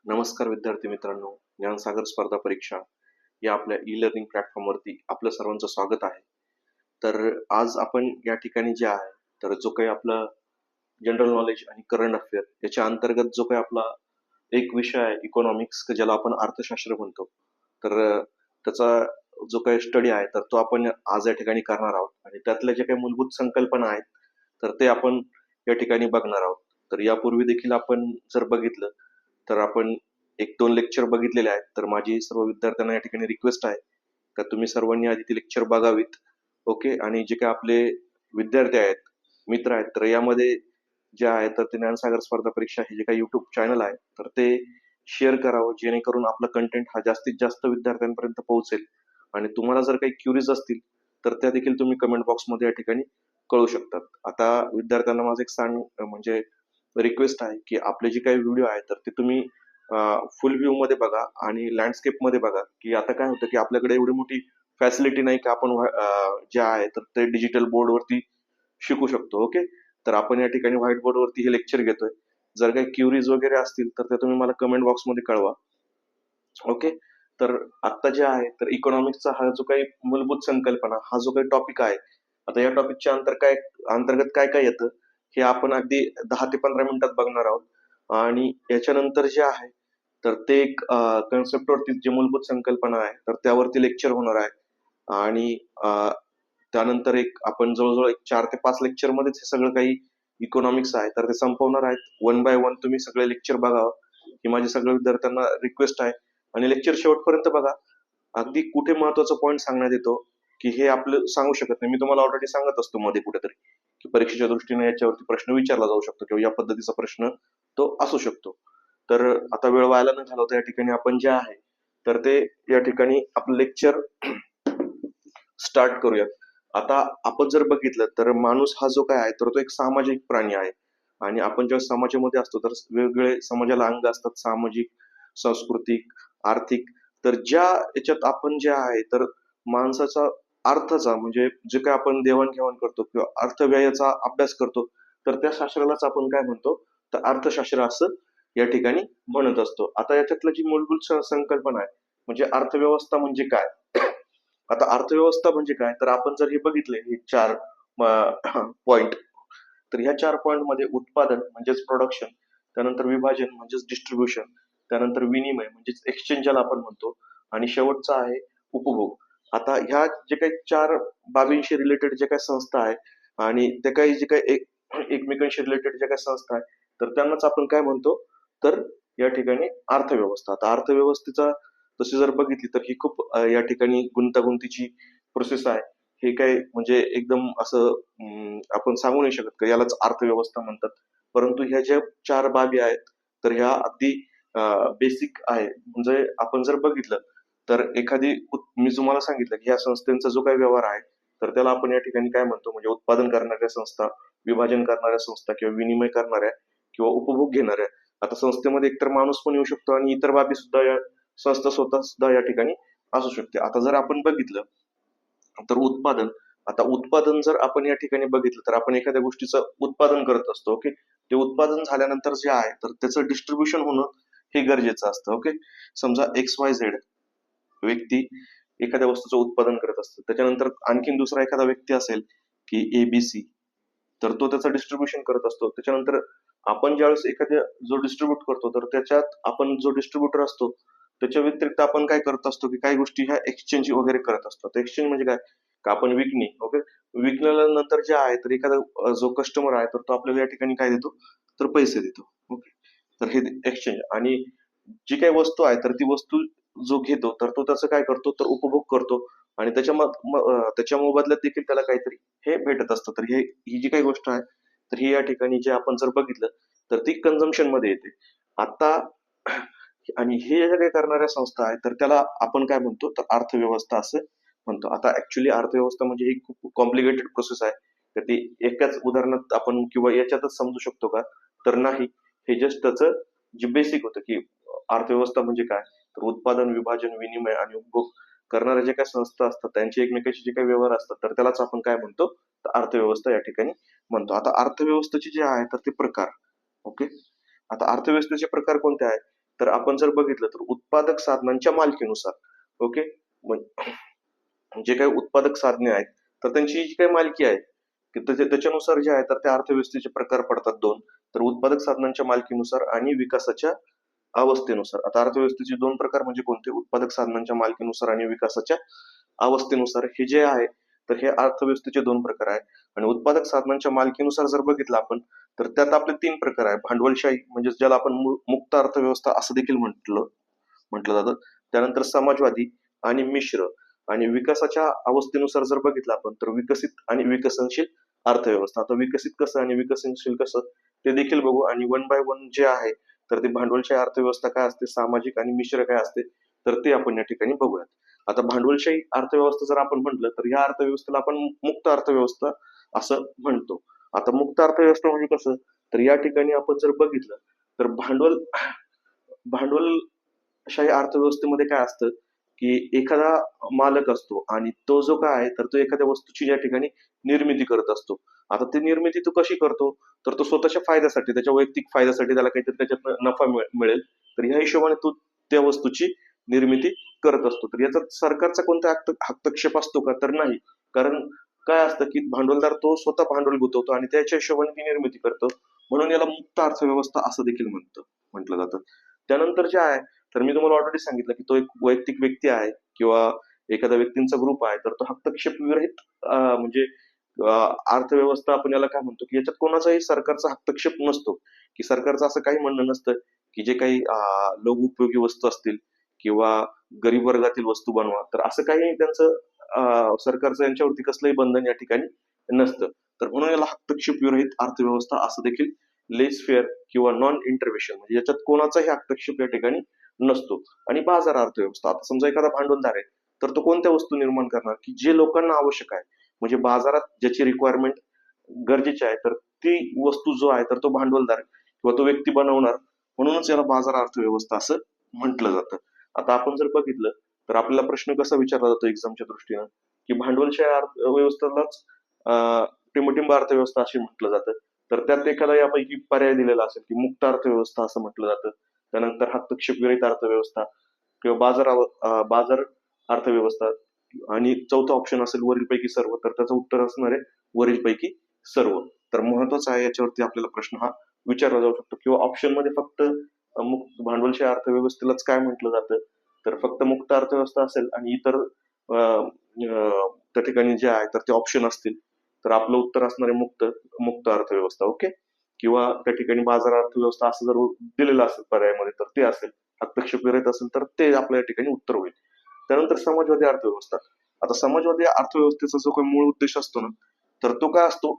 नमस्कार विद्यार्थी मित्रांनो, ज्ञानसागर स्पर्धा परीक्षा या आपल्या ई लर्निंग प्लॅटफॉर्मवरती आपलं सर्वांचं स्वागत आहे. तर आज आपण या ठिकाणी जे आहे, तर जो काही आपला जनरल नॉलेज आणि करंट अफेअर याच्या अंतर्गत जो काही आपला एक विषय आहे इकॉनॉमिक्स, ज्याला आपण अर्थशास्त्र म्हणतो. तर त्याचा जो काही स्टडी आहे, तर तो आपण आज या ठिकाणी करणार आहोत आणि त्यातल्या ज्या काही मूलभूत संकल्पना आहेत, तर ते आपण या ठिकाणी बघणार आहोत. तर यापूर्वी देखील आपण जर बघितलं, तर आपण 1-2 लेक्चर बघितलेले आहेत. तर माझी सर्व विद्यार्थ्यांना या ठिकाणी रिक्वेस्ट आहे, का तुम्ही सर्वांनी आधी ती लेक्चर बघावीत. ओके. आणि जे काही आपले विद्यार्थी आहेत, मित्र आहेत, तर यामध्ये जे आहे तर ते ज्ञानसागर स्पर्धा परीक्षा हे जे काही YouTube चॅनल आहे, तर ते शेअर करावं, जेणेकरून आपला कंटेंट हा जास्तीत जास्त विद्यार्थ्यांपर्यंत पोहोचेल. आणि तुम्हाला जर काही क्युरीज असतील, तर त्या देखील तुम्ही कमेंट बॉक्समध्ये या ठिकाणी कळवू शकतात. आता विद्यार्थ्यांना माझं एक म्हणजे रिक्वेस्ट आहे, की आपले जे काही व्हिडिओ आहेत, तर ते तुम्ही फुल व्ह्यू मध्ये बघा आणि लँडस्केप मध्ये बघा, की आता काय होतं, की आपल्याकडे एवढी मोठी फॅसिलिटी नाही, की आपण जे आहे तर ते डिजिटल बोर्डवरती शिकू शकतो. ओके. तर आपण या ठिकाणी व्हाईट बोर्डवरती हे लेक्चर घेतोय. जर काही क्युरीज वगैरे असतील, तर त्या तुम्ही मला कमेंट बॉक्समध्ये कळवा. ओके. तर आता जे आहे तर इकॉनॉमिक्सचा हा जो काही मूलभूत संकल्पना, हा जो काही टॉपिक आहे, आता या टॉपिकच्या अंतर्गत काय काय येतं, हे आपण अगदी 10 ते 15 मिनिटात बघणार आहोत. आणि याच्यानंतर जे आहे तर ते एक कन्सेप्टवरती जे मूलभूत संकल्पना आहे, तर त्यावरती लेक्चर होणार आहे. आणि त्यानंतर एक आपण जवळजवळ एक 4 ते 5 लेक्चर मध्येच हे सगळं काही इकॉनॉमिक्स आहे, तर ते संपवणार आहेत. वन बाय वन तुम्ही सगळे लेक्चर बघावं, ही माझी सगळ्या विद्यार्थ्यांना रिक्वेस्ट आहे. आणि लेक्चर शेवटपर्यंत बघा. अगदी कुठे महत्वाचा पॉईंट सांगण्यात येतो, की हे आपलं सांगू शकत नाही. मी तुम्हाला ऑलरेडी सांगत असतो मध्ये कुठेतरी, की परीक्षेच्या दृष्टीने याच्यावरती प्रश्न विचारला जाऊ शकतो किंवा या पद्धतीचा प्रश्न तो असू शकतो. तर आता वेळ व्हायला न घालवता या ठिकाणी आपण जे आहे, तर ते या ठिकाणी आपलं लेक्चर स्टार्ट करूयात. आता आपण जर बघितलं, तर माणूस हा जो काय आहे, तर तो एक सामाजिक प्राणी आहे. आणि आपण जेव्हा समाजामध्ये असतो, तर वेगवेगळे समाजाला अंग असतात: सामाजिक, सांस्कृतिक, आर्थिक. तर ज्या याच्यात आपण जे आहे, तर माणसाचा अर्थाचा म्हणजे जे काही आपण देवाणघेवाण करतो किंवा अर्थव्ययाचा अभ्यास करतो, तर त्या शास्त्रालाच आपण काय म्हणतो, तर अर्थशास्त्र असं या ठिकाणी म्हणत असतो. आता याच्यातलं जी मूलभूत संकल्पना आहे, म्हणजे अर्थव्यवस्था म्हणजे काय? आता अर्थव्यवस्था म्हणजे काय, तर आपण जर हे बघितले, हे 4 पॉइंट, तर ह्या 4 पॉइंट मध्ये उत्पादन म्हणजेच प्रोडक्शन, त्यानंतर विभाजन म्हणजेच डिस्ट्रीब्युशन, त्यानंतर विनिमय म्हणजेच एक्सचेंज ज्याला आपण म्हणतो, आणि शेवटचा आहे उपभोग. आता ह्या जे काही 4 बाबींशी रिलेटेड जे काही संस्था आहे, आणि त्या काही जे काही एकमेकांशी रिलेटेड ज्या काही संस्था आहे, तर त्यांनाच आपण काय म्हणतो, तर या ठिकाणी अर्थव्यवस्था. आता अर्थव्यवस्थेचा तशी जर बघितली, तर ही खूप या ठिकाणी गुंतागुंतीची प्रोसेस आहे. हे काय म्हणजे एकदम असं आपण सांगू नाही शकत की यालाच अर्थव्यवस्था म्हणतात. परंतु ह्या ज्या 4 बाबी आहेत, तर ह्या अगदी बेसिक आहे. म्हणजे आपण जर बघितलं, तर मी तुम्हाला सांगितलं, की ह्या संस्थेचा जो काही व्यवहार आहे, तर त्याला आपण या ठिकाणी काय म्हणतो, म्हणजे उत्पादन करणाऱ्या संस्था, विभाजन करणाऱ्या संस्था किंवा विनिमय करणाऱ्या किंवा उपभोग घेणाऱ्या. आता संस्थेमध्ये एकतर माणूस पण येऊ शकतो आणि इतर बाबी सुद्धा या संस्था स्वतः सुद्धा या ठिकाणी असू शकते. आता जर आपण बघितलं, तर उत्पादन. आता उत्पादन जर आपण या ठिकाणी बघितलं, तर आपण एखाद्या गोष्टीचं उत्पादन करत असतो. ओके. ते उत्पादन झाल्यानंतर जे आहे, तर त्याचं डिस्ट्रीब्युशन होणं हे गरजेचं असतं. ओके. समजा XYZ व्यक्ती एखाद्या वस्तूचं उत्पादन करत असतो, त्याच्यानंतर आणखीन दुसरा एखादा व्यक्ती असेल, की ABC, तर तो त्याचं डिस्ट्रीब्युशन करत असतो. त्याच्यानंतर आपण ज्यावेळेस एखाद्या जो डिस्ट्रीब्यूट करतो, तर त्याच्यात आपण जो डिस्ट्रीब्युटर असतो, त्याच्या व्यतिरिक्त आपण काय करत असतो, की काही गोष्टी ह्या एक्सचेंज वगैरे करत असतो. तर एक्सचेंज म्हणजे काय, का आपण विकणे. ओके. विकल्यानंतर जे आहे, तर एखादा जो कस्टमर आहे, तर तो आपल्याला या ठिकाणी काय देतो, तर पैसे देतो. ओके. तर हे एक्सचेंज. आणि जी काही वस्तू आहे, तर ती वस्तू जो घेतो, तर तो त्याचं काय करतो, तर उपभोग करतो. आणि त्याच्या मोबदल्यात देखील त्याला काहीतरी हे भेटत असतं. तर ही जी काही गोष्ट आहे, तर ही या ठिकाणी जे आपण जर बघितलं, तर ती कन्झम्पशन मध्ये येते. आता आणि हे जे काही करणाऱ्या संस्था आहेत, तर त्याला आपण काय म्हणतो, तर अर्थव्यवस्था असं म्हणतो. आता ऍक्च्युली अर्थव्यवस्था म्हणजे ही खूप कॉम्प्लिकेटेड प्रोसेस आहे. तर ती एकाच उदाहरणात आपण किंवा याच्यातच समजू शकतो का, तर नाही. हे जस्ट त्याचं जे बेसिक होतं, की अर्थव्यवस्था म्हणजे काय, तर उत्पादन, विभाजन, विनिमय आणि उपभोग करणाऱ्या ज्या काही संस्था असतात, त्यांचे एकमेकांशी जे काही व्यवहार असतात, तर त्यालाच आपण काय म्हणतो, तर अर्थव्यवस्था या ठिकाणी म्हणतो. आता अर्थव्यवस्थेचे जे आहे, तर ते प्रकार. ओके. आता अर्थव्यवस्थेचे प्रकार कोणते आहेत, तर आपण जर बघितलं तर उत्पादक साधनांच्या मालकीनुसार, ओके, जे काही उत्पादक साधने आहेत तर त्यांची जी काही मालकी आहे की त्याच्यानुसार जे आहे तर त्या अर्थव्यवस्थेचे प्रकार पडतात दोन. तर उत्पादक साधनांच्या मालकीनुसार आणि विकासाच्या अवस्थेनुसार. आता अर्थव्यवस्थेचे दोन प्रकार म्हणजे कोणते? उत्पादक साधनांच्या मालकीनुसार आणि विकासाच्या अवस्थेनुसार. हे जे आहे तर हे अर्थव्यवस्थेचे दोन प्रकार आहे. आणि उत्पादक साधनांच्या मालकीनुसार जर बघितलं आपण तर त्यात आपले तीन प्रकार आहे. भांडवलशाही म्हणजे ज्याला आपण मुक्त अर्थव्यवस्था असं देखील म्हटलं जातं. त्यानंतर समाजवादी आणि मिश्र. आणि विकासाच्या अवस्थेनुसार जर बघितलं आपण तर विकसित आणि विकसनशील अर्थव्यवस्था. आता विकसित कसं आणि विकसनशील कसं ते देखील बघू. आणि वन बाय वन जे आहे तर ते भांडवलशाही अर्थव्यवस्था काय असते, सामाजिक आणि मिश्र काय असते, तर ते आपण या ठिकाणी बघूयात. आता भांडवलशाही अर्थव्यवस्था जर आपण म्हटलं तर या अर्थव्यवस्थेला आपण मुक्त अर्थव्यवस्था असं म्हणतो. आता मुक्त अर्थव्यवस्था म्हणजे कसं, तर या ठिकाणी आपण जर बघितलं तर भांडवलशाही अर्थव्यवस्थेमध्ये काय असतं की एखादा मालक असतो आणि तो जो काय आहे तर तो एखाद्या वस्तूची या ठिकाणी निर्मिती करत असतो. आता ती निर्मिती तो कशी करतो, तर तो स्वतःच्या फायद्यासाठी, त्याच्या वैयक्तिक फायद्यासाठी त्याला काहीतरी त्याच्यात नफा मिळेल, तर ह्या हिशोबाने तो त्या वस्तूची निर्मिती करत असतो. तर याचा सरकारचा कोणता हस्तक्षेप असतो का, तर नाही. कारण काय असतं की भांडवलदार तो स्वतः भांडवल गुंतवतो आणि त्याच्या हिशोबाने ती निर्मिती करतो. म्हणून याला मुक्त अर्थव्यवस्था असं देखील म्हटलं जातं. त्यानंतर जे आहे तर मी तुम्हाला ऑलरेडी सांगितलं की तो एक वैयक्तिक व्यक्ती आहे किंवा एखाद्या व्यक्तींचा ग्रुप आहे तर तो हस्तक्षेप विरहित म्हणजे अर्थव्यवस्था आपण याला काय म्हणतो की याच्यात कोणाचाही सरकारचा हस्तक्षेप नसतो. की सरकारचं असं काही म्हणणं नसतं की जे काही लोकोपयोगी वस्तू असतील किंवा गरीब वर्गातील वस्तू बनवा, तर असं काही त्यांचं सरकारचं यांच्यावरती कसलंही बंधन या ठिकाणी नसतं. तर म्हणून याला हस्तक्षेप विरहित अर्थव्यवस्था असं देखील, लेस फेअर किंवा नॉन इंटरव्हेशन म्हणजे याच्यात कोणाचाही हस्तक्षेप या ठिकाणी नसतो. आणि बाजार अर्थव्यवस्था, आता समजा एखादा भांडवलदार आहे तर तो कोणत्या वस्तू निर्माण करणार की जे लोकांना आवश्यक आहे, म्हणजे बाजारात ज्याची रिक्वायरमेंट गरजेची आहे तर ती वस्तू जो आहे तर तो भांडवलदार किंवा तो व्यक्ती बनवणार. म्हणूनच याला बाजार अर्थव्यवस्था असं म्हटलं जातं. आता आपण जर बघितलं तर आपल्याला प्रश्न कसा विचारला जातो एक्झामच्या दृष्टीनं की भांडवलशाही अर्थव्यवस्थेलाच टिंबटिंब अर्थव्यवस्था अशी म्हटलं जातं. तर त्यात एखादा यापैकी पर्याय दिलेला असेल की मुक्त अर्थव्यवस्था असं म्हटलं जातं. त्यानंतर हस्तक्षेप विरहित अर्थव्यवस्था किंवा बाजार अर्थव्यवस्था. आणि चौथा ऑप्शन असेल वरीलपैकी सर्व, तर त्याचं उत्तर असणार आहे वरीलपैकी सर्व. तर महत्वाचा आहे, याच्यावरती आपल्याला प्रश्न हा विचारला जाऊ शकतो. किंवा ऑप्शन मध्ये फक्त मुक्त भांडवलशाही अर्थव्यवस्थेलाच काय म्हटलं जातं, तर फक्त मुक्त अर्थव्यवस्था असेल आणि इतर त्या ठिकाणी जे आहे तर ते ऑप्शन असतील, तर आपलं उत्तर असणार आहे मुक्त मुक्त अर्थव्यवस्था. ओके. किंवा त्या ठिकाणी बाजार अर्थव्यवस्था असं जर दिलेलं असेल पर्यायामध्ये तर ते असेल, हस्तक्षेप विरहित असेल तर ते आपल्या ठिकाणी उत्तर होईल. त्यानंतर समाजवादी अर्थव्यवस्था. आता समाजवादी अर्थव्यवस्थेचा जो काही मूळ उद्देश असतो ना, तर तो काय असतो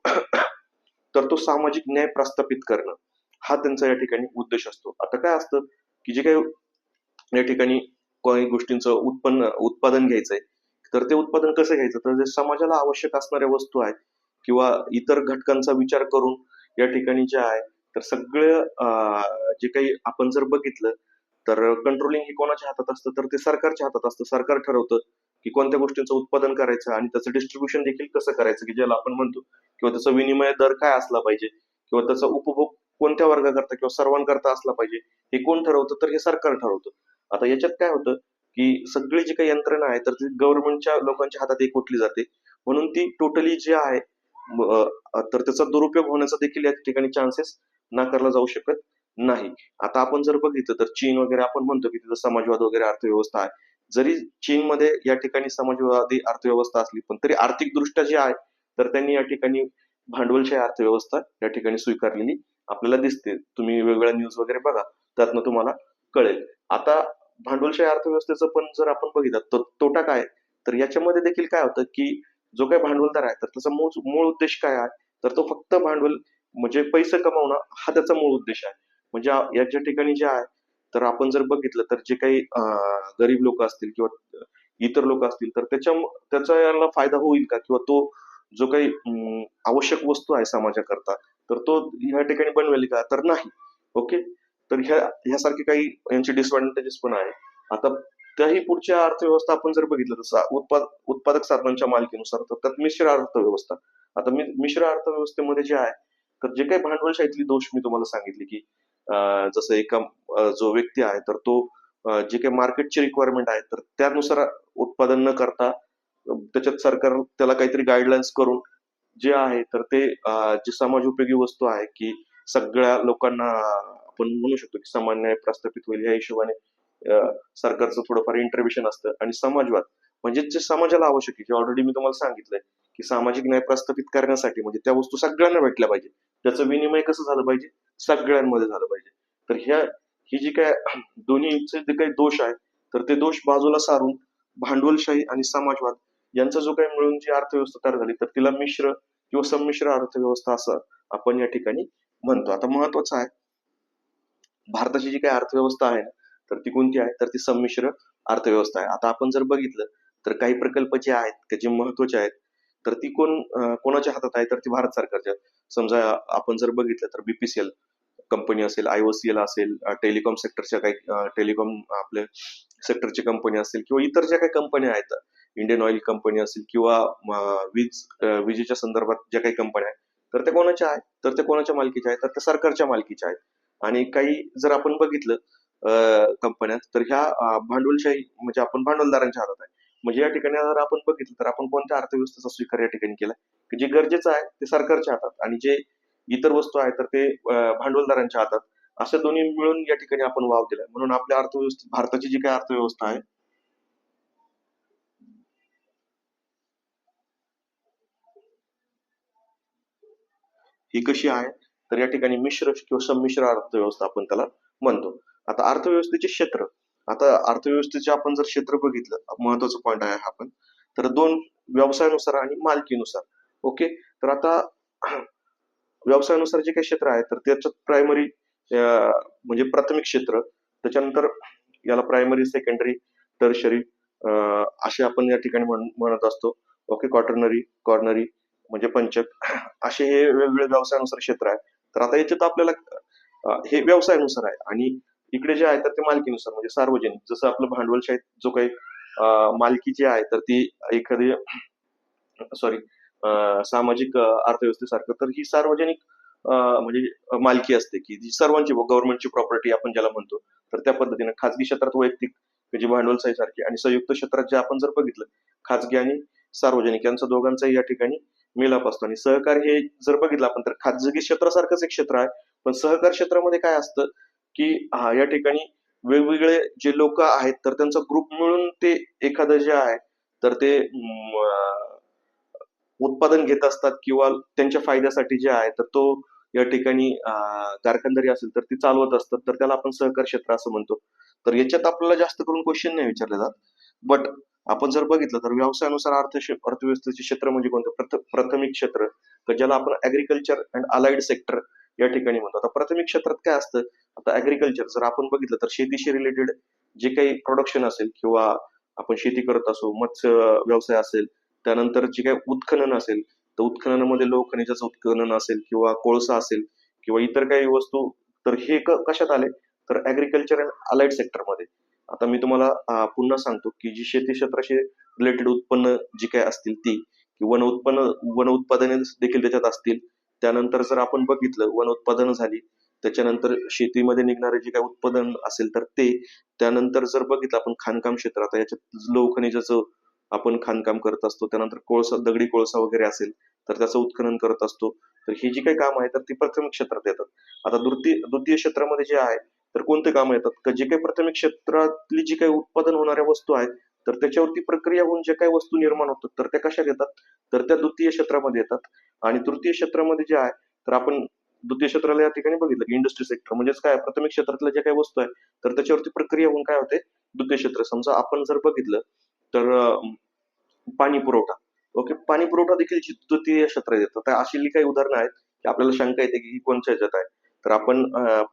तर तो सामाजिक न्याय प्रस्थापित करणं, हा त्यांचा या ठिकाणी उद्देश असतो. आता काय असतं की जे काही या ठिकाणी काही गोष्टींचं उत्पादन घ्यायचंय, तर ते उत्पादन कसं घ्यायचं, तर जे समाजाला आवश्यक असणाऱ्या वस्तू आहेत किंवा इतर घटकांचा विचार करून या ठिकाणी जे आहे तर सगळं जे काही आपण जर बघितलं तर कंट्रोलिंग हे कोणाच्या हातात असतं, तर ते सरकारच्या हातात असतं. सरकार ठरवतं की कोणत्या गोष्टींचं उत्पादन करायचं आणि त्याचं डिस्ट्रीब्युशन देखील कसं करायचं, की ज्याला आपण म्हणतो, किंवा त्याचा विनिमय दर काय असला पाहिजे किंवा त्याचा उपभोग कोणत्या वर्गाकरता किंवा सर्वांकरता असला पाहिजे, हे कोण ठरवतं, तर हे सरकार ठरवतं. आता याच्यात काय होतं की सगळी जी काही यंत्रणा आहे तर ती गव्हर्नमेंटच्या लोकांच्या हातात एकवटली जाते. म्हणून ती टोटली जे आहे तर त्याचा दुरुपयोग होण्याचा देखील या ठिकाणी चान्सेस नाकारला जाऊ शकत नाही. आता आपण जर बघितलं तर चीन वगैरे आपण म्हणतो की तिथं समाजवाद वगैरे अर्थव्यवस्था आहे. जरी चीनमध्ये या ठिकाणी समाजवादी अर्थव्यवस्था असली पण तरी आर्थिक दृष्ट्या जे आहे तर त्यांनी या ठिकाणी भांडवलशाही अर्थव्यवस्था या ठिकाणी स्वीकारलेली आपल्याला दिसते. तुम्ही वेगवेगळ्या न्यूज वगैरे बघा, त्यातनं तुम्हाला कळेल. आता भांडवलशाही अर्थव्यवस्थेचं पण जर आपण बघितलं तर तोटा काय, तर याच्यामध्ये देखील काय होतं की जो काही भांडवलदार आहे तर त्याचा मूळ उद्देश काय आहे, तर तो फक्त भांडवल म्हणजे पैसे कमावणं हा त्याचा मूळ उद्देश आहे. म्हणजे याच्या ठिकाणी जे आहे तर आपण जर बघितलं तर जे काही गरीब लोक असतील किंवा इतर लोक असतील तर त्याचा याला फायदा होईल का, किंवा तो जो काही आवश्यक वस्तू आहे समाजाकरता तर तो ह्या ठिकाणी बनवेल का, तर नाही. ओके. तर ह्यासारखे काही यांचे डिसएडव्हान्टेजेस पण आहे. आता त्याही पुढच्या अर्थव्यवस्था आपण जर बघितलं तर उत्पादक साधनांच्या मालकीनुसार, तर त्यात मिश्र अर्थव्यवस्था. आता मिश्र अर्थव्यवस्थेमध्ये जे आहे तर जे काही भांडवलशाहीतली दोष मी तुम्हाला सांगितले की जसं एका जो व्यक्ती आहे तर तो जे काही मार्केटची रिक्वायरमेंट आहे तर त्यानुसार उत्पादन न करता त्याच्यात सरकार त्याला काहीतरी गाईडलाईन्स करून जे आहे तर ते जी समाज उपयोगी वस्तू आहे की सगळ्या लोकांना आपण म्हणू शकतो की सामान्य न्याय प्रस्थापित होईल या हिशोबाने सरकारचं थोडंफार इंटरव्हेन्शन असतं. आणि समाजवाद म्हणजे जे समाजाला आवश्यक आहे, जे ऑलरेडी मी तुम्हाला सांगितलंय की सामाजिक न्याय प्रस्थापित करण्यासाठी म्हणजे त्या वस्तू सगळ्यांना भेटल्या पाहिजे, त्याचं विनिमय कसं झालं पाहिजे, सगळ्यांमध्ये झालं पाहिजे. तर ही जी काय दोन्हीचे जे काही दोष आहे तर ते दोष बाजूला सारून भांडवलशाही आणि समाजवाद यांचा जो काही मिळून जी अर्थव्यवस्था तयार झाली तर तिला मिश्र किंवा संमिश्र अर्थव्यवस्था असं आपण या ठिकाणी म्हणतो. आता महत्वाचं आहे, भारताची जी काही अर्थव्यवस्था आहे ना तर ती कोणती आहे तर ती संमिश्र अर्थव्यवस्था आहे. आता आपण जर बघितलं तर काही प्रकल्प जे आहेत ते जे महत्वाचे आहेत तर ती कोणाच्या हातात आहे तर ती भारत सरकारच्या. समजा आपण जर बघितलं तर बीपीसीएल कंपनी असेल, आयओसीएल असेल, टेलिकॉम सेक्टरच्या काही टेलिकॉम आपले सेक्टरची कंपनी असेल किंवा इतर ज्या काही कंपन्या आहेत, इंडियन ऑइल कंपनी असेल किंवा विजेच्या संदर्भात ज्या काही कंपन्या आहेत तर त्या कोणाच्या आहेत तर त्या कोणाच्या मालकीच्या आहेत तर त्या सरकारच्या मालकीच्या आहेत. आणि काही जर आपण बघितलं कंपन्या तर ह्या भांडवलशाही म्हणजे आपण भांडवलदारांच्या हातात आहे. म्हणजे या ठिकाणी जर आपण बघितलं तर आपण कोणत्या अर्थव्यवस्थेचा स्वीकार या ठिकाणी केला की जे गरजेचं आहे ते सरकारच्या हातात आणि जे इतर वस्तू आहेत तर ते भांडवलदारांच्या हातात. अशा दोन्ही मिळून या ठिकाणी आपण वाव दिलाय. म्हणून आपल्या अर्थव्यवस्थेत भारताची जी काही अर्थव्यवस्था आहे ही कशी आहे तर या ठिकाणी मिश्र किंवा संमिश्र अर्थव्यवस्था आपण त्याला म्हणतो. आता अर्थव्यवस्थेचे क्षेत्र, आता अर्थव्यवस्थेचे आपण जर क्षेत्र बघितलं, महत्वाचा पॉईंट आहे हा पण, तर दोन, व्यवसायानुसार आणि मालकीनुसार. ओके. तर आता व्यवसायानुसार जे काही क्षेत्र आहे तर त्याच्यात प्रायमरी म्हणजे प्राथमिक क्षेत्र, त्याच्यानंतर याला प्रायमरी, सेकंडरी, टर्शरी असे आपण या ठिकाणी म्हणत असतो. ओके. क्वाटर्नरी, कॉर्नरी म्हणजे पंचक असे हे वेगवेगळे व्यवसायानुसार क्षेत्र आहे. तर आता याच्यात आपल्याला हे व्यवसायानुसार आहे आणि इकडे जे आहे तर ते मालकीनुसार म्हणजे सार्वजनिक. जसं आपलं भांडवलशाहीत जो काही मालकी जी आहे तर ती एखादी सॉरी सामाजिक अर्थव्यवस्थेसारखं तर ही सार्वजनिक म्हणजे मालकी असते की जी सर्वांची गव्हर्नमेंटची प्रॉपर्टी आपण ज्याला म्हणतो. तर त्या पद्धतीने खाजगी क्षेत्रात वैयक्तिक म्हणजे भांडवलशाही सारखी आणि संयुक्त क्षेत्रात जे आपण जर बघितलं खाजगी आणि सार्वजनिक यांचा दोघांचाही या ठिकाणी मिलाप असतो. आणि सहकार हे जर बघितलं आपण तर खाजगी क्षेत्रासारखंच एक क्षेत्र आहे, पण सहकार क्षेत्रामध्ये काय असतं की या ठिकाणी वेगवेगळे जे लोक आहेत तर त्यांचा ग्रुप मिळून ते एखादं जे आहे तर ते उत्पादन घेत असतात किंवा त्यांच्या फायद्यासाठी जे आहे तर तो या ठिकाणी कारखानदारी असेल तर ती चालवत असतात तर त्याला आपण सहकार क्षेत्र असं म्हणतो. तर याच्यात आपल्याला जास्त करून क्वेश्चन नाही विचारले जात. बट आपण जर बघितलं तर व्यवसायानुसार अर्थव्यवस्थेचे क्षेत्र म्हणजे कोणतं, प्राथमिक क्षेत्र तर ज्याला आपण ऍग्रिकल्चर अँड अलाइड सेक्टर या ठिकाणी म्हणतो. आता प्राथमिक क्षेत्रात काय असतं, आता ऍग्रिकल्चर जर आपण बघितलं तर शेतीशी रिलेटेड जे काही प्रोडक्शन असेल किंवा आपण शेती करत असो, मत्स्य व्यवसाय असेल, त्यानंतर जे काही उत्खनन असेल तर उत्खननामध्ये लोह खनिजाचं उत्खनन असेल किंवा कोळसा असेल किंवा इतर काही वस्तू तर हे कशात आले तर ऍग्रिकल्चर अँड अलाइड सेक्टरमध्ये. आता मी तुम्हाला पुन्हा सांगतो की जी शेती क्षेत्राशी रिलेटेड उत्पन्न जी काय असतील ती वन उत्पादने देखील त्याच्यात असतील. त्यानंतर जर आपण बघितलं वन उत्पादन झाली, त्याच्यानंतर शेतीमध्ये निघणारे जे काही उत्पादन असेल तर ते, त्यानंतर जर बघितलं आपण खाणकाम क्षेत्र, आता याच्यात लोह खनिजाचं आपण खाणकाम करत असतो, त्यानंतर कोळसा, दगडी कोळसा वगैरे असेल तर त्याचं उत्खनन करत असतो. तर ही जी काही काम आहे तर ती प्राथमिक क्षेत्रात येतात. आता द्वितीय क्षेत्रामध्ये जे आहे तर कोणते काम येतात तर जे काही प्राथमिक क्षेत्रातली जी काही उत्पादन होणाऱ्या वस्तू आहेत तर त्याच्यावरती प्रक्रिया होऊन जे काही वस्तू निर्माण होतात तर त्या कशात येतात तर त्या द्वितीय क्षेत्रामध्ये येतात. आणि तृतीय क्षेत्रामध्ये जे आहे तर आपण द्वितीय क्षेत्राला या ठिकाणी बघितलं की इंडस्ट्री सेक्टर म्हणजेच काय, प्राथमिक क्षेत्रातल्या ज्या काही वस्तू आहेत तर त्याच्यावरती प्रक्रिया होऊन काय होते द्वितीय क्षेत्र. समजा आपण जर बघितलं तर पाणी पुरवठा. ओके. पाणी पुरवठा देखील तृतीय क्षेत्रात येतं. तर अशी काही उदाहरणं आहेत की आपल्याला शंका येते की ही कोणत्या ह्याच्यात आहे. तर आपण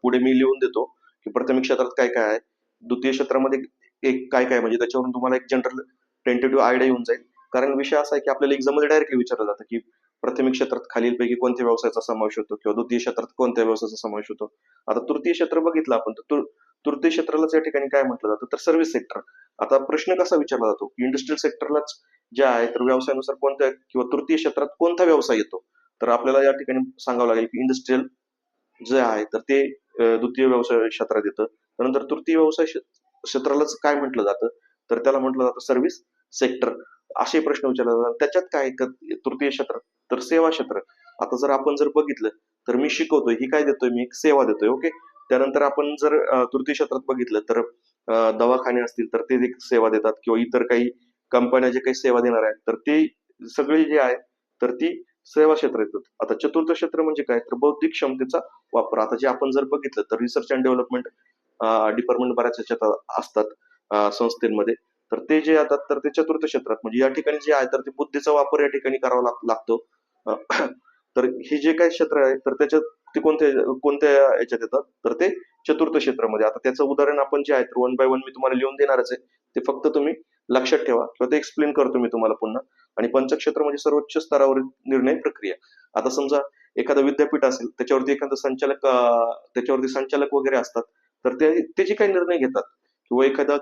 पुढे मी लिहून देतो की प्राथमिक क्षेत्रात काय काय आहे, द्वितीय क्षेत्रामध्ये एक काय काय, म्हणजे त्याच्यावरून तुम्हाला एक जनरल टेंटेटिव्ह आयडिया येऊन जाईल. कारण विषय असा आहे की आपल्याला एक्झाममध्ये डायरेक्टली विचारलं जातं की प्राथमिक क्षेत्रात खालीलपैकी कोणत्या व्यवसायाचा समावेश होतो किंवा द्वितीय क्षेत्रात कोणत्या व्यवसायाचा समावेश होतो. आता तृतीय क्षेत्र बघितलं आपण तर तृतीय क्षेत्रालाच या ठिकाणी काय म्हटलं जातं तर सर्व्हिस सेक्टर. आता प्रश्न कसा विचारला जातो की इंडस्ट्रियल सेक्टरलाच जे आहे तर व्यवसायानुसार कोणत्या किंवा तृतीय क्षेत्रात कोणता व्यवसाय येतो तर आपल्याला या ठिकाणी सांगावं लागेल की इंडस्ट्रियल जे आहे तर ते द्वितीय व्यवसाय क्षेत्रात येतं. त्यानंतर तृतीय व्यवसाय क्षेत्रालाच काय म्हटलं जातं, तर त्याला म्हटलं जातं सर्व्हिस सेक्टर. असे प्रश्न विचारले जातात. त्याच्यात काय तृतीय क्षेत्र, तर सेवा क्षेत्र. आता जर आपण जर बघितलं तर मी शिकवतोय, ही काय देतोय, मी एक सेवा देतोय. ओके. त्यानंतर आपण जर तृतीय क्षेत्रात बघितलं तर दवाखाने असतील तर ते एक सेवा देतात, किंवा इतर काही कंपन्या जे काही सेवा देणार आहेत तर ते सगळे जे आहे तर ती सेवा क्षेत्र येतात. आता चतुर्थ क्षेत्र म्हणजे काय, तर बौद्धिक क्षमतेचा वापर. आता जे आपण जर बघितलं तर रिसर्च अँड डेव्हलपमेंट डिपार्टमेंट बऱ्याच ह्याच्यात असतात संस्थेमध्ये. तर ते जे येतात तर ते चतुर्थ क्षेत्रात, म्हणजे या ठिकाणी जे आहे तर ते बुद्धीचा वापर या ठिकाणी करावा लागतो. तर हे जे काही क्षेत्र आहे तर त्याच्यात ते कोणत्या कोणत्या याच्यात येतात, तर ते चतुर्थ क्षेत्रामध्ये. आता त्याचं उदाहरण आपण जे आहे तर वन बाय वन मी तुम्हाला लिहून देणारच आहे, ते फक्त तुम्ही लक्षात ठेवा, किंवा ते एक्सप्लेन करतो मी तुम्हाला पुन्हा. आणि पंचक्षेत्र म्हणजे सर्वोच्च स्तरावरील निर्णय प्रक्रिया. आता समजा एखादं विद्यापीठ असेल, त्याच्यावरती एखादं संचालक त्याच्यावरती संचालक वगैरे असतात, तर ते जे काही निर्णय घेतात, किंवा एखादा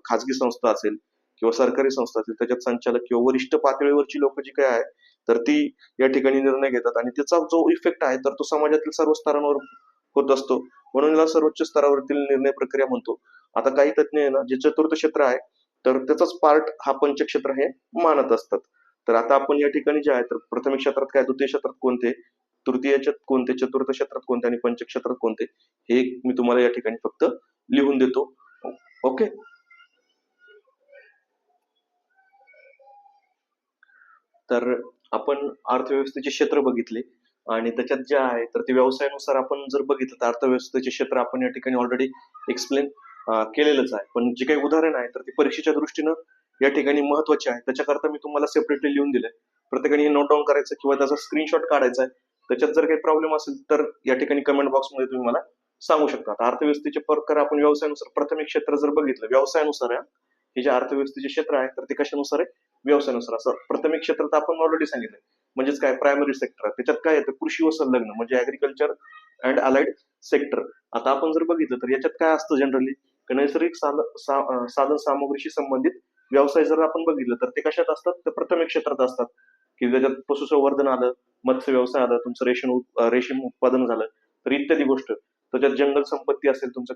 खाजगी संस्था असेल किंवा सरकारी संस्था असेल, त्याच्यात संचालक किंवा वरिष्ठ पातळीवरची लोक जी काय आहे तर ती या ठिकाणी निर्णय घेतात, आणि त्याचा जो इफेक्ट आहे तर तो समाजातील सर्व स्तरांवर होत असतो. म्हणून याला सर्वोच्च स्तरावरील निर्णय प्रक्रिया म्हणतो. आता काही तज्ञ आहे ना, जे चतुर्थ क्षेत्र आहे तर त्याचाच पार्ट हा पंचक्षेत्र हे मानत असतात. तर आता आपण या ठिकाणी जे आहे तर प्रथम क्षेत्रात काय, द्वितीय क्षेत्रात कोणते, तृतीयच्यात कोणते, चतुर्थ क्षेत्रात कोणते आणि पंचक्षेत्रात कोणते, हे मी तुम्हाला या ठिकाणी फक्त लिहून देतो. ओके. तर आपण अर्थव्यवस्थेचे क्षेत्र बघितले, आणि त्याच्यात जे आहे तर ते व्यवसायानुसार आपण जर बघितलं तर अर्थव्यवस्थेचे क्षेत्र आपण या ठिकाणी ऑलरेडी एक्सप्लेन केलेलंच आहे. पण जे काही उदाहरण आहे तर ते परीक्षेच्या दृष्टीनं या ठिकाणी महत्वाचे आहे. त्याच्याकरता मी तुम्हाला सेपरेटली लिहून दिलंय. प्रत्येकाने हे नोट डाऊन करायचं किंवा त्याचा स्क्रीनशॉट काढायचा आहे. त्याच्यात जर काही प्रॉब्लेम असेल तर या ठिकाणी कमेंट बॉक्समध्ये तुम्ही मला सांगू शकता. आता अर्थव्यवस्थेचे प्रकार आपण व्यवसायानुसार, प्राथमिक क्षेत्र जर बघितलं व्यवसायानुसार आहे, हे जे अर्थव्यवस्थेचे क्षेत्र आहे तर ते कशानुसार आहे, व्यवसायानुसार. असं प्राथमिक क्षेत्र तर आपण ऑलरेडी सांगितलं, म्हणजेच काय प्रायमरी सेक्टर. त्याच्यात काय येतं, कृषी व संलग्न म्हणजे ऍग्रिकल्चर अँड अलाइड सेक्टर. आता आपण जर बघितलं तर याच्यात काय असतं जनरली, नैसर्गिक साधन सामग्रीशी संबंधित व्यवसाय जर आपण बघितलं तर ते कशात असतात, तर प्राथमिक क्षेत्रात असतात. की ज्याच्यात पशुसंवर्धन आलं, मत्स्य व्यवसाय आलं, तुमचं रेशीम उत्पादन झालं, तर इत्यादी गोष्ट. त्याच्यात जंगल संपत्ती असेल, तुमचं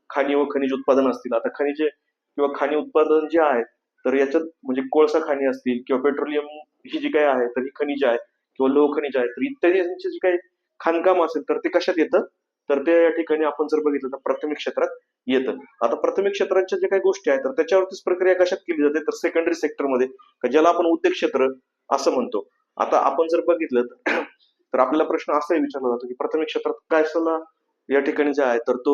खाणी व खनिज उत्पादन असतील. आता खनिजे किंवा खाणी उत्पादन जे आहे तर याच्यात म्हणजे कोळसा खाणी असतील किंवा पेट्रोलियम ही जी काही आहे तर ही खनिज आहे, किंवा लोह खनिज आहे, तर इत्यादी यांचे जे काही खाणकाम असेल तर ते कशात येतं, तर ते या ठिकाणी आपण जर बघितलं तर प्राथमिक क्षेत्रात येतं. आता प्राथमिक क्षेत्राच्या ज्या काही गोष्टी आहेत तर त्याच्यावरतीच प्रक्रिया कशात केली जाते, तर सेकंडरी सेक्टरमध्ये, ज्याला आपण उद्योग क्षेत्र असं म्हणतो. आता आपण जर बघितलं तर आपल्याला प्रश्न असाही विचारला जातो की प्राथमिक क्षेत्रात काय असला या ठिकाणी जे आहे तर तो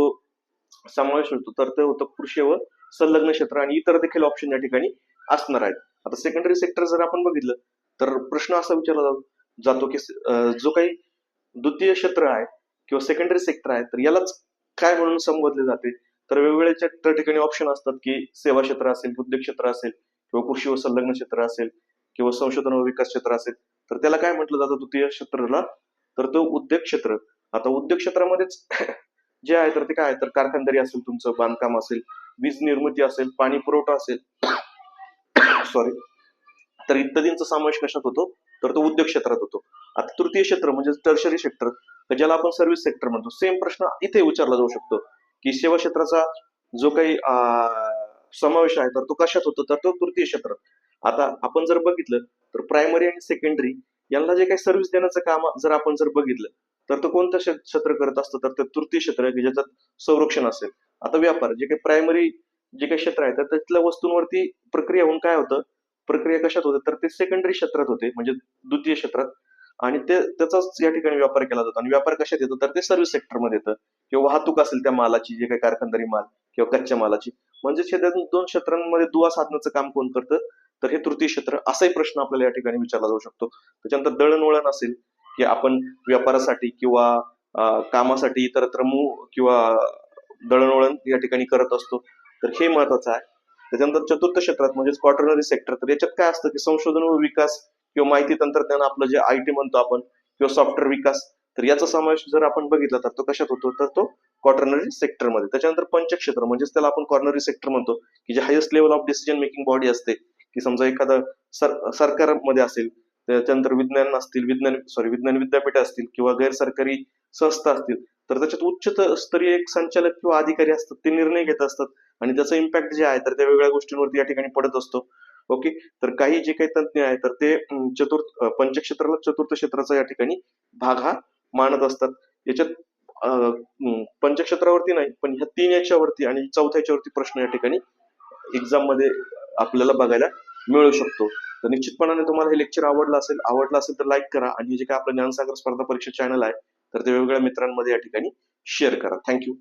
समावेश होतो, तर ते होतं कृषी व संलग्न क्षेत्र, आणि इतर देखील ऑप्शन या ठिकाणी असणार आहेत. आता सेकंडरी सेक्टर जर आपण बघितलं तर प्रश्न असा विचारला जातो की जो काही द्वितीय क्षेत्र आहे किंवा सेकंडरी सेक्टर आहे तर यालाच काय म्हणून संबोधले जाते, तर वेगवेगळ्या त्या ठिकाणी ऑप्शन असतात की सेवा क्षेत्र असेल, उद्योग क्षेत्र असेल, किंवा कृषी व संलग्न क्षेत्र असेल, किंवा संशोधन व विकास क्षेत्र असेल, तर त्याला काय म्हटलं जातं द्वितीय क्षेत्राला, तर तो उद्योग क्षेत्र. आता उद्योग क्षेत्रामध्येच जे आहे तर ते काय आहे, तर कारखानदारी असेल, तुमचं बांधकाम असेल, वीज निर्मिती असेल, पाणी पुरवठा असेल, सॉरी, तर इत्यादींचा समावेश कशात होतो, तर तो उद्योग क्षेत्रात होतो. आता तृतीय क्षेत्र म्हणजे टर्शरी सेक्टर, ज्याला आपण सर्व्हिस सेक्टर म्हणतो. सेम प्रश्न इथे विचारला जाऊ शकतो की सेवा क्षेत्राचा जो काही समावेश आहे तर तो कशात होतो, तर तो तृतीय क्षेत्र. आता आपण जर बघितलं तर प्रायमरी आणि सेकंडरी यांना जे काही सर्व्हिस देण्याचं काम जर आपण जर बघितलं तर तो कोणतं क्षेत्र करत असतं, तर ते तृतीय क्षेत्र आहे की ज्याच्यात संरक्षण असेल. आता व्यापार जे काही प्रायमरी जे काही क्षेत्र आहे तर त्यातल्या वस्तूंवरती प्रक्रिया होऊन काय होतं, प्रक्रिया कशात होते, तर ते सेकंडरी क्षेत्रात होते, म्हणजे द्वितीय क्षेत्रात. आणि त्याचाच या ठिकाणी व्यापार केला जातो. आणि व्यापार कशात येतो, तर ते सर्व्हिस सेक्टरमध्ये येतं, किंवा वाहतूक असेल त्या मालाची, जे काही कारखानदारी माल किंवा कच्च्या मालाची, म्हणजे त्या दोन क्षेत्रांमध्ये दुवा साधण्याचं काम कोण करतं, तर हे तृतीय क्षेत्र. असाही प्रश्न आपल्याला या ठिकाणी विचारला जाऊ शकतो. त्याच्यानंतर दळणवळण असेल, की आपण व्यापारासाठी किंवा कामासाठी इतरत्र किंवा दळणवळण या ठिकाणी करत असतो, तर हे महत्वाचं आहे. त्याच्यानंतर चतुर्थ क्षेत्रात म्हणजेच क्वार्टरनरी सेक्टर, तर याच्यात काय असतं की संशोधन व विकास किंवा माहिती तंत्रज्ञान, आपलं जे IT म्हणतो आपण, किंवा सॉफ्टवेअर विकास, तर याचा समावेश जर आपण बघितला तर तो कशात होतो, तर तो क्वार्टरनरी सेक्टरमध्ये. त्याच्यानंतर पंचक्षेत्र म्हणजेच त्याला आपण कॉर्नरी सेक्टर म्हणतो, की जे highest level of decision making body असते, की समजा एखादं सरकारमध्ये असेल, त्याच्यानंतर विज्ञान विद्यापीठ असतील किंवा गैर सरकारी संस्था असतील, तर त्याच्यात स्तरीय एक संचालक किंवा अधिकारी असतात, ते निर्णय घेत असतात आणि त्याचा इम्पॅक्ट जे आहे तर त्या वेगवेगळ्या गोष्टींवरती या ठिकाणी पडत असतो. ओके. तर काही जे काही तज्ञ आहे तर ते पंचक्षेत्राला चतुर्थ क्षेत्राचा या ठिकाणी भाग हा मानत असतात. याच्यात पंचक्षेत्रावरती नाही, पण ह्या 3 याच्यावरती आणि 4थ्या याच्यावरती प्रश्न या ठिकाणी एक्झाम मध्ये आपल्याला बघायला मिळू शकतो. तर निश्चितपणाने तुम्हाला हे लेक्चर आवडलं असेल तर लाईक करा आणि जे काही आपलं ज्ञानसागर स्पर्धा परीक्षा चॅनल आहे तर ते वेगवेगळ्या मित्रांमध्ये या ठिकाणी शेअर करा. थँक्यू.